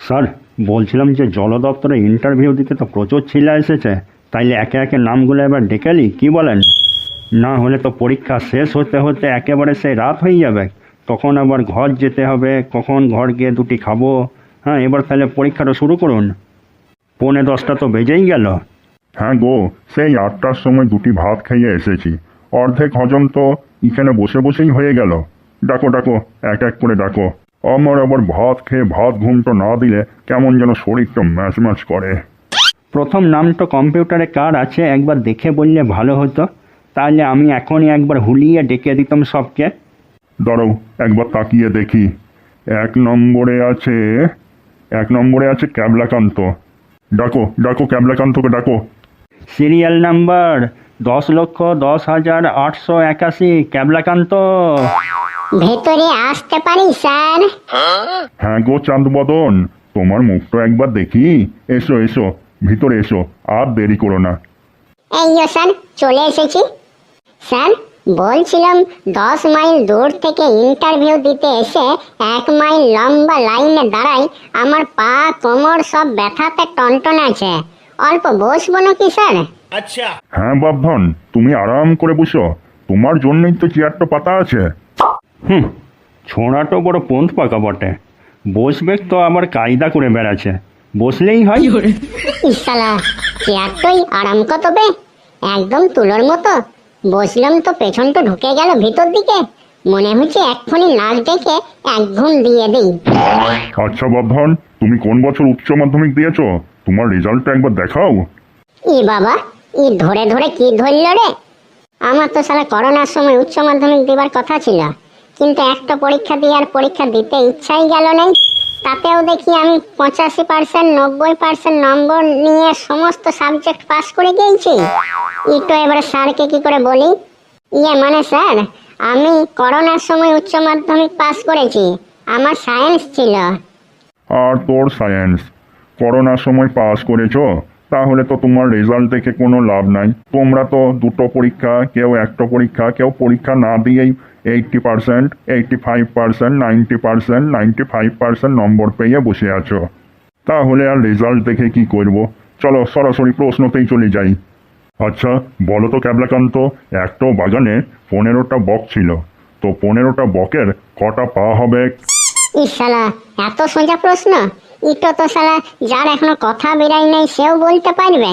Sir, বলছিলাম যে জল দপ্তরে ইন্টারভিউ দিতে তো প্রচুর ছেলে এসেছে, তাইলে একে একে নামগুলো এবার ডেকে নিই, কী বলেন? না হলে তো পরীক্ষা শেষ হতে হতে একেবারে সেই রাত হয়ে যাবে, তখন আবার ঘর যেতে হবে, কখন ঘর গিয়ে দুটি খাবো। হ্যাঁ, এবার তাহলে পরীক্ষাটা শুরু করুন। 9:45 তো বেজেই গেল। হ্যাঁ গো, সেই 8টার সময় দুটি ভাত খাইয়ে এসেছি, অর্ধেক হজম তো এখানে বসে বসেই হয়ে গেল। ডাকো ডাকো, এক এক করে ডাকো। আমার আবার ভাত খেয়ে ভাত ঘুমটা না দিলে কেমন যেন শরীরটা ম্যাচ ম্যাচ করে। প্রথম নামটা কম্পিউটারে কার আছে একবার দেখে বললে ভালো হতো, তাহলে আমি এখনই একবার হুলিয়ে ডেকে দিতাম সবকে। দাঁড়াও, একবার তাকিয়ে দেখি। 1 নম্বরে আছে ক্যাবলাকান্ত। ডাকো ডাকো, ক্যাবলাকান্তকে ডাকো। Serial number 10,10,881, ক্যাবলাকান্ত। ভেতরে আসতে পারি স্যার? হ্যাঁ গো চাঁদবদন, তোমার মুখটা একবার দেখি। এসো এসো, ভিতরে এসো, আর দেরি করো না। এই স্যার, চলে এসেছি। স্যার, বলছিলাম 10 মাইল দূর থেকে ইন্টারভিউ দিতে এসে 1 মাইল লম্বা লাইনে দাঁড়াই, আমার পা কোমর সব ব্যথাতে টনটন আছে। অল্প বসবো নাকি স্যার? হ্যাঁ বাপধন, তুমি আরাম করে বসো, তোমার জন্যই তো চেয়ারটা পাতা আছে। ছোঁড়াটা বড় পন্থ পাকা বটে, বসবে তো আবার কায়দা করে বেড়াচ্ছে, বসলেই হয়। ইসালা, চেয়ারটাই আরাম কতবে, একদম তুলোর মতো। বসলাম তো পেছনটা ঢুকে গেল ভিতর দিকে, মনে হচ্ছে এক্ষুনি নাক ডেকে এক ঘুম দিয়ে দিই। আচ্ছা বাপধন, তুমি কোন বছর উচ্চ মাধ্যমিক দিয়েছো? তোমার রেজাল্টটা একবার দেখাও। ই বাবা, ই ধরে ধরে কি ধরল রে? আমার তো সালা করোনার সময় উচ্চ মাধ্যমিক দেবার কথা ছিল, কিন্তু একটা পরীক্ষা দিয়ে আর পরীক্ষা দিতে ইচ্ছাই গেল নাই। তাতেও দেখি আমি 85%, 90% নম্বর নিয়ে সমস্ত সাবজেক্ট পাস করে গিয়েছি। তো এবারে স্যারকে কি করে বলি? মানে স্যার, আমি করোনার সময় উচ্চ মাধ্যমিক পাস করেছি, আমার সায়েন্স ছিল। আর তোর সায়েন্স? করোনার সময় পাস করেছো, তাহলে তো তোমার রেজাল্ট দেখে কোনো লাভ নাই। তোমরা তো দুটো পরীক্ষা, কেউ একটা পরীক্ষা, কেউ পরীক্ষা না দিয়েই 80%, 85%, 90%, 95% নম্বর পেয়ে বসে আছো। তাহলে আর রেজাল্ট দেখে কি করব? চলো সরাসরি প্রশ্নতেই চলে যাই। আচ্ছা বলো তো ক্যাবলাকান্ত, একটাও বাগানে 15টা বক ছিল, তো 15টা বকের কটা পা হবে? শালা, এত সোজা প্রশ্ন! ইটো তো শালা যার এখনো কথা বেরাই নাই সেও বলতে পারবে,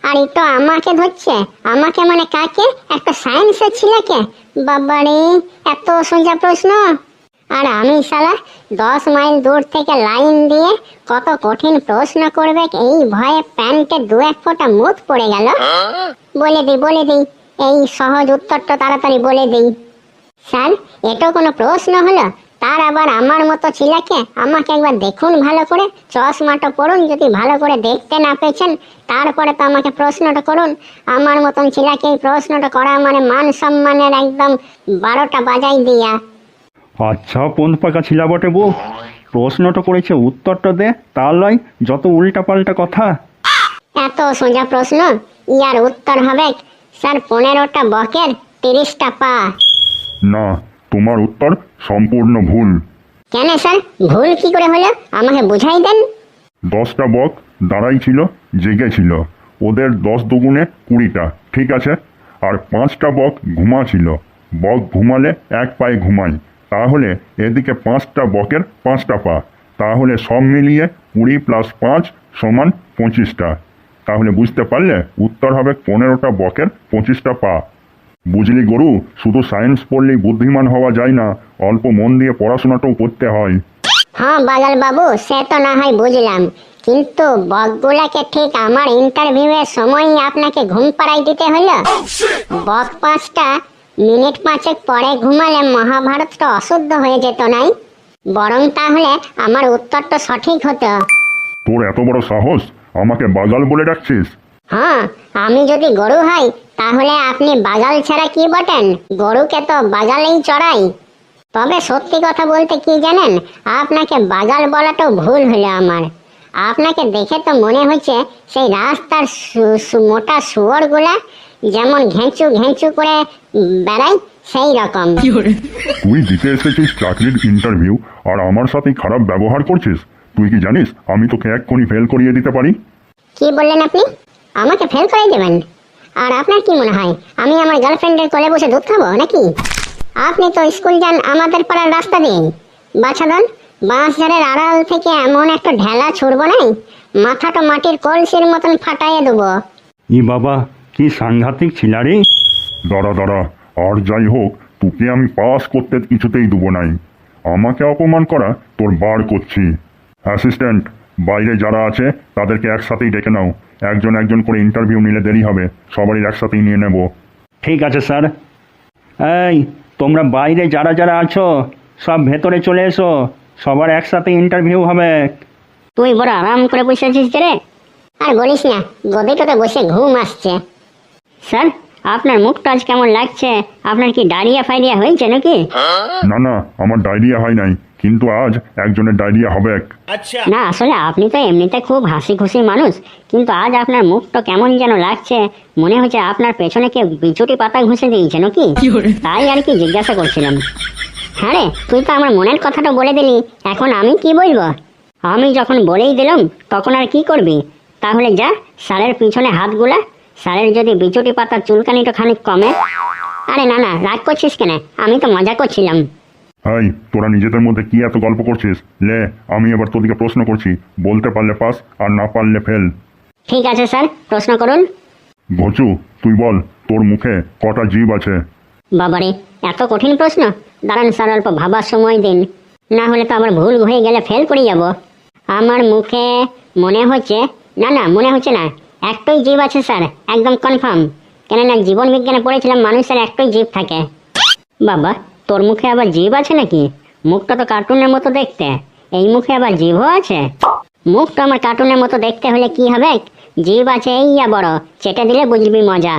আর ইটো আমাকে ধরছে। আমাকে মানে কাকে? একটা সায়েন্সের ছেলেকে? বাবারে, এত সোজা প্রশ্ন! আর আমি শালা 10 মাইল দূর থেকে লাইন দিয়ে কত কঠিন প্রশ্ন করবে এই ভয়ে প্যান্টে 2-1 ফোঁটা মুত পড়ে গেল। বলে দিই, এই সহজ উত্তরটা তাড়াতাড়ি বলে দিই। স্যার, এটা কোনো প্রশ্ন হলো? তার আবার আমার মতো ছেলেকে? আমাকে একবার দেখুন ভালো করে, চশমাটা পড়ুন, যদি ভালো করে দেখতে না পেয়েছেন তারপরে তো আমাকে প্রশ্নটা করুন। আমার মতন ছেলেকে এই প্রশ্নটা করা মানে মান সম্মানের একদম 12টা বাজাই দিয়া। আচ্ছা পন্থ পাকা ছিলা বটে বউ, প্রশ্নটা করেছে উত্তরটা দে, তার লয় যত উল্টা পাল্টা কথা। এত সোজা প্রশ্ন, ইয়ার উত্তর হবে স্যার 15টা বকের 30টা পা। না, তোমার উত্তর সম্পূর্ণ ভুল। কেন স্যার, ভুল কি করে হলো আমাকে বুঝাই দেন। 10টা বক দাঁড়াই ছিল, জেগেছিল, ওদের 10 দুগুণে 20টা, ঠিক আছে? আর 5টা বক ঘুমা ছিল, বক ঘুমালে এক পায়ে ঘুমায়, তাহলে এদিকে 5টা বকের 5টা পা, তাহলে সব মিলিয়ে 20 + 5 = 25টা। তাহলে বুঝতে পারলে উত্তর হবে 15টা বকের 25টা পা। বুঝলি গরু, শুধু সায়েন্স পড়লেই বুদ্ধিমান হওয়া যায় না, অল্প মন দিয়ে পড়াশোনাটাও করতে হয়। হ্যাঁ বাদল বাবু, সে তো না হয় বুঝলাম, কিন্তু বকগুলাকে ঠিক আমার ইন্টারভিউয়ের সময়ই আপনাকে ঘুম পাড়াই দিতে হলো। বক 5টা মিনিট 5 পরে ঘুমালে মহাভারতটা অশুদ্ধ হয়ে যেত নাই? বরং তাহলে আমার উত্তরটা সঠিক হতো। তোর এত বড় সাহস, আমাকে বাগাল বলে ডাকছিস? হ্যাঁ, আমি যদি গরু হই তাহলে আপনি বাগাল ছাড়া কি বটেন? গরুকে তো বাগালেই চড়াই। তবে সত্যি কথা বলতে কি জানেন, আপনাকে বাগাল বলাটাও ভুল হলো আমার। আপনাকে দেখে তো মনে হচ্ছে সেই রাস্তার মোটা শুয়োরগুলা যেমন ঘেঁচু ঘেঁচু করে বেড়ায়, সেই রকম। তুই দিতে এসেছিস চাকরির ইন্টারভিউ আর আমার সাথে খারাপ ব্যবহার করছিস? তুই কি জানিস আমি তোকে এক্ষুনি ফেল করিয়ে দিতে পারি? কি বললেন আপনি? আমাকে ফেল করে দেবেন? আর আপনার কি মনে হয় আমি আমার গার্লফ্রেন্ডের কোলে বসে দুধ খাবো নাকি? আপনি তো স্কুল যান আমাদের পাড়ার রাস্তা দিয়ে, বাছাধন বাঁশঝাড়ের আড়াল থেকে এমন একটা ঢেলা ছুড়বো নাই, মাথাটা মাটির কলসির মতন ফাটাইয়ে দেবো। ই বাবা, কি সাংঘাতিক ছিলা রে। দাঁড়া, আর যাই হোক তোকে আমি পাস করতে কিছুতেই দেবো নাই। আমাকে অপমান করা তোর বার করছি। অ্যাসিস্ট্যান্ট, বাইরে যারা আছে তাদেরকে একসাথেই ডেকে নাও। একজন একজন করে ইন্টারভিউ নিলে দেরি হবে, সবারই একসাথেই নিয়ে নেব। ঠিক আছে স্যার। এই, তোমরা বাইরে যারা যারা আছো সব ভেতরে চলে এসো, সবার একসাথে ইন্টারভিউ হবে। তুই বড় আরাম করে বসে আছিস রে। আর বলিস না, গদিটাতে বসে ঘুম আসছে। স্যার, আপনার মুখটা আজ কেমন লাগছে? আপনার কি ডায়রিয়া ফাইরিয়া হয়েছে নাকি? না, আমার ডায়রিয়া হয় নাই, কিন্তু আজ একজনের ডায়রিয়া হবে। না, আসলে আপনি তো এমনিতে খুব হাসি খুশি মানুষ, কিন্তু আজ আপনার মুখটা কেমন যেন লাগছে। মনে হচ্ছে আপনার পেছনে কেউ বিছুটি পাতা ঘুষে দিয়েছে নাকি? তাই আর কি জিজ্ঞাসা করছিলাম। হ্যাঁ রে, তুই তো আমার মনের কথাটা বলে দিলি, এখন আমি কি বলবো? আমি যখন বলেই দিলাম তখন আর কি করবি? তাহলে যা, স্যারের পিছনে হাত গুলা। স্যারের যদি বিছুটি পাতার চুলকানিটা খানিক কমে। আরে না, রাগ করছিস কেন? আমি তো মজা করছিলাম। হাই, তোরা নিজেদের মধ্যে কি এত গল্প করছিস? লে, আমি এবার তোদিকে প্রশ্ন করছি, বলতে পারলে পাস আর না পারলে ফেল। ঠিক আছে স্যার, প্রশ্ন করুন। ঘচু, তুই বল, তোর মুখে কটা জিভ আছে? বাবারে, এত কঠিন প্রশ্ন! দাঁড়ান স্যার, অল্প ভাবার সময় দিন, না হলে তো আবার ভুল হয়ে গেলে ফেল করে যাব। আমার মুখে মনে হচ্ছে মনে হচ্ছে না, একটাই জিভ আছে স্যার, একদম কনফার্ম। কেননা জীবন বিজ্ঞানে পড়েছিলাম মানুষের একটাই জিভ থাকে। বাবা, তোর মুখে আবার জিভ আছে নাকি? মুখটা তো কার্টুনের মতো দেখতে, এই মুখে আবার জিভও আছে? মুখটা আমার কার্টুনের মতো দেখতে হলে কি হবে? জিভ আছে এই বড়, চেটে দিলে বুঝবি মজা।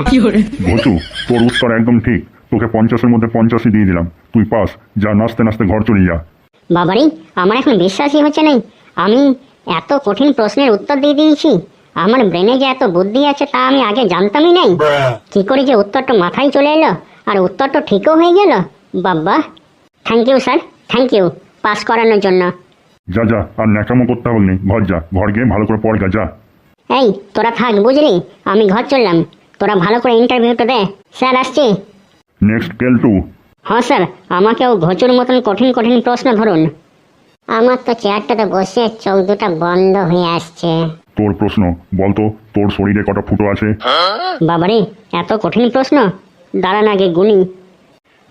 ঘচু, তোর উত্তর একদম ঠিক। তোকে 50-এর মধ্যে 85 দিয়ে দিলাম, তুই পাস। যা, নাচতে নাচতে ঘর চলে যা। বাবারে, আমার এখন বিশ্বাসই হচ্ছে না, আমি এত কঠিন প্রশ্নের উত্তর দিয়ে দিয়েছি। আমার ব্রেনে যে এত বুদ্ধি আছে তা আমি আগে জানতামই নাই। কি করে যে উত্তরটা মাথায় চলে এলো, আর উত্তরটা ঠিকও হয়ে গেল। বাবা, thank you sir, thank you pass করানোর জন্য। যা, আর ন্যাকামো করতে হবে না, ঘর যা, ঘর গিয়ে ভালো করে পড় যা। এই, তোরা থাক বুঝলি, আমি ঘর চললাম। তোরা ভালো করে ইন্টারভিউটা দে। স্যার, আসছি। নেক্সট কেলটু। হ্যাঁ স্যার, আমাকেও ঘচুর মতন কঠিন কঠিন প্রশ্ন ধরুন। আমার তো চেয়ারটাতে বসে চোখ দুটা বন্ধ হয়ে আসছে। তোর প্রশ্ন বলতো, তোর শরীরে কটা ফুটো আছে? বাবারে, এত কঠিন প্রশ্ন! দাঁড়ান আগে গুনি।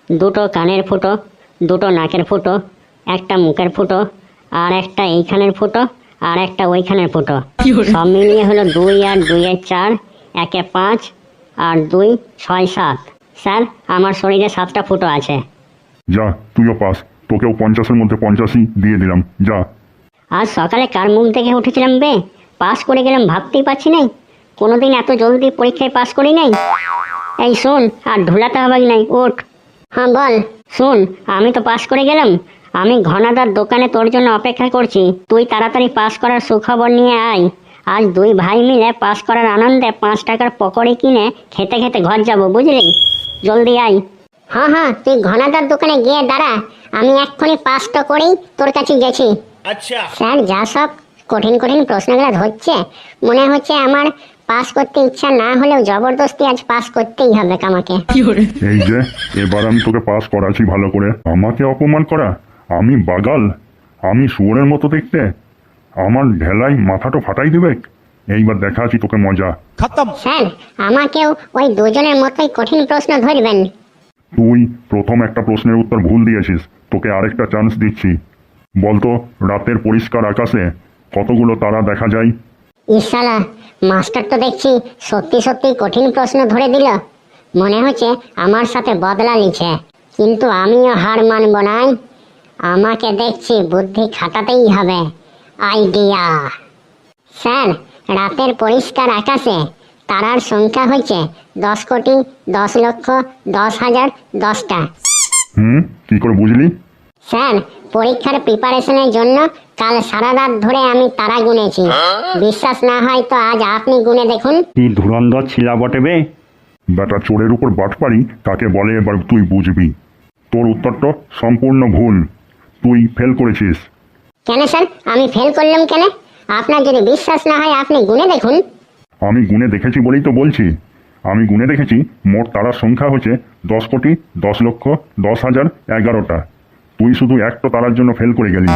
2টো কানের ফুটো, 2টো নাকের ফুটো, একটা মুখের ফুটো, আর একটা এইখানের ফুটো, আর একটা ওইখানের ফুটো। সব মিলিয়ে হলো 2 আর 2 4, 1 5, আর 2 6 7। স্যার, আমার শরীরে 7টা ফুটো আছে। যা, তুইও পাস। তোকেও 50-এর মধ্যে 85 দিয়ে দিলাম, যা। আজ সকালে কার মুখ দেখে উঠেছিলাম বে, পাস করে গেলাম ভাবতেই পারছি নাই। কোনোদিন এত জলদি পরীক্ষায় পাস করি নাই। এই শোন, আর ঢোলাতে হবে নাই, ওঠ। হ্যাঁ বল। শোন, আমি তো পাস করে গেলাম। আমি ঘনাদার দোকানে তোর জন্য অপেক্ষা করছি। তুই তাড়াতাড়ি পাস করার সুখবর নিয়ে আয়। আজ 2 ভাই মিলে পাস করার আনন্দে 5 টাকার পকোড়ি কিনে খেতে খেতে ঘর যাব, বুঝলি? জলদি আয়। হ্যাঁ, তুই ঘনাদার দোকানে গিয়ে দাঁড়া, আমি এক্ষুনি পাসটা করেই তোর কাছে গেছি। আচ্ছা স্যার, যা সব কঠিন কঠিন প্রশ্নগুলো ধরছে, মনে হচ্ছে আমার পাস করতে ইচ্ছা না হলেও জবরদস্তি আজ পাস করতেই হবে আমাকে। এই যে, এবার আমি তোকে পাস করাচ্ছি ভালো করে। আমাকে অপমান করা? আমি বাগাল? আমি শুয়োরের মতো দেখতে? আমার ঢেলাই মাথাটা ফাটাই দিবে। এইবার দেখা আছি তোকে মজা। স্যার, আমাকেও ওই দুজনের মতোই কঠিন প্রশ্ন ধরবেন। তুই প্রথম একটা প্রশ্নের উত্তর ভুল দিয়েছিস, তোকে আরেকটা চান্স দিচ্ছি। বলতো, রাতের পরিষ্কার আকাশে কতগুলো তারা দেখা যায়? ইশালা, মাস্টার তো দেখছি সত্যি সত্যি কঠিন প্রশ্ন ধরে দিল। মনে হচ্ছে আমার সাথে বদলা নিচ্ছে, কিন্তু আমিও হার মানব নাই। আমাকে দেখছি বুদ্ধি খাটাতেই হবে। আইডিয়া। স্যার, রাতের পরিষ্কার আকাশে তারার সংখ্যা হচ্ছে 10 কোটি 10 লক্ষ 10,000 10টা। কি করে বুঝলি? স্যার, পরীক্ষার প্রিপারেশনের জন্য কাল সারা রাত ধরে আমি তারা গুনেছি। বিশ্বাস না হয় তো আজ আপনি গুনে দেখুন। কি ধুরন্ধর ছিলা বটে বে। বেটা চোরের উপর বাটপারি কাকে বলে এবার তুই বুঝবি। তোর উত্তরটা সম্পূর্ণ ভুল, তুই ফেল করেছিস। কেন স্যার আমি ফেল করলাম কেন? আপনার যদি বিশ্বাস না হয় আপনি গুনে দেখুন। আমি গুনে দেখেছি বলেই তো বলছি। আমি গুনে দেখেছি, মোট তারার সংখ্যা হচ্ছে 10,10,10,11,11টা। তুই শুধু একটা তারার জন্য ফেল করে গেলি।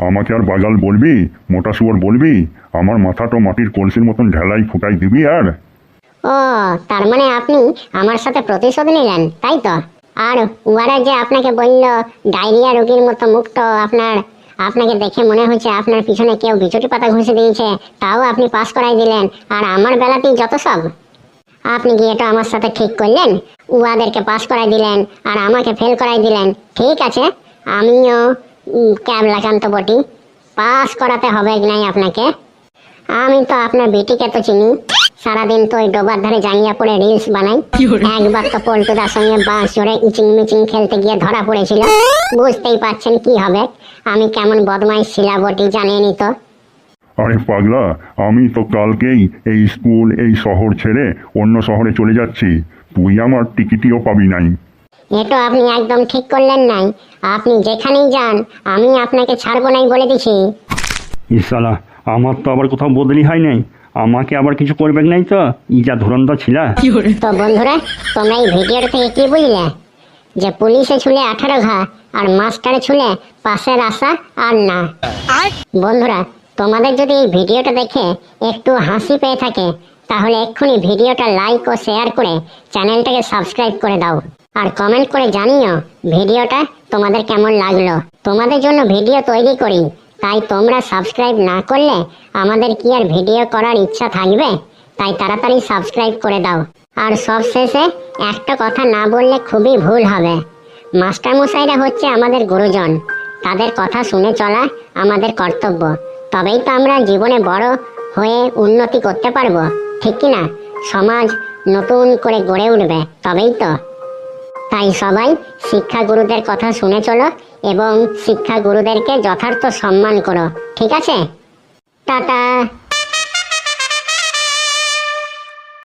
আমাকে আর বাগাল বলবি, মোটা শুয়োর বলবি, আমার মাথাটা মাটির কলসির মতন ঢেলাই ফুটাই দিবি আর? ও, তার মানে আপনি আমার সাথে প্রতিশোধ নিলেন তাই তো? আর ওরা যে আপনাকে বলল ডায়রিয়া রোগীর মতো মুক্ত, আপনাকে দেখে মনে হচ্ছে আপনার পিছনে কেউ বিচুটি পাতা ঘুষে দিয়েছে, তাও আপনি পাস করাই দিলেন। আর আমার বেলাতেই যত সব, আপনি কি এটা আমার সাথে ঠিক করলেন? উহাদেরকে পাস করাই দিলেন আর আমাকে ফেল করাই দিলেন। ঠিক আছে, আমিও ক্যাবলাকান্ত বটি, পাস করাতে হবে নাই আপনাকে। আমি তো আপনার বেটিকে তো চিনি, সারাদিন তো ওই ডোবার ধারে জাঙ্গিয়া পড়ে রিলস বানাই। একবার তো পল্টুদার সঙ্গে বাঁশ জোরে ইচিং মিচিং খেলতে গিয়ে ধরা পড়েছিল। বুঝতেই পারছেন কি হবে, আমি কেমন বদমাইশ ছিলা বটি জানেনই তো। আরে পাগলা, আমি তো কালকেই এই স্কুল এই শহর ছেড়ে অন্য শহরে চলে যাচ্ছি, তুই আমার টিকিটিও পাবি নাই। এটা আপনি একদম ঠিক করলেন নাই। আপনি যেখানেই যান আমি আপনাকে ছাড়বো নাই বলে দিছি। ইসালা, আমার তো আবার কোথাও বদলি হয় নাই, আমাকে আবার কিছু করবে নাই তো? যা ধুরন্ধর ছিলা। তো বন্ধুরা, তোমরা এই ভিডিওটা থেকে কি বুঝলে? যে পুলিশে ছুলে 18 ঘা আর মাস্টারে ছুলে পাশের আশা আর না। বন্ধুরা, তোমাদের যদি এই ভিডিওটা দেখে একটু হাসি পেয়ে থাকে তাহলে এক্ষুনি ভিডিওটা লাইক ও শেয়ার করে চ্যানেলটাকে সাবস্ক্রাইব করে দাও। আর কমেন্ট করে জানিও ভিডিওটা তোমাদের কেমন লাগলো। তোমাদের জন্য ভিডিও তৈরি করি, তাই তোমরা সাবস্ক্রাইব না করলে আমাদের কি আর ভিডিও করার ইচ্ছা থাকবে? তাই তাড়াতাড়ি সাবস্ক্রাইব করে দাও। আর সব শেষে একটা কথা না বললে খুবই ভুল হবে। মাস্টারমশাইরা হচ্ছে আমাদের গুরুজন, তাদের কথা শুনে চলা আমাদের কর্তব্য। তবেই তো আমরা জীবনে বড় হয়ে উন্নতি করতে পারবো, ঠিক কি না? সমাজ নতুন করে গড়ে উঠবে, তবেই তো। তাই সবাই শিক্ষা গুরুদের কথা শুনে চলো এবং শিক্ষা গুরুদেরকে যথার্থ সম্মান করো, ঠিক আছে? টাটা।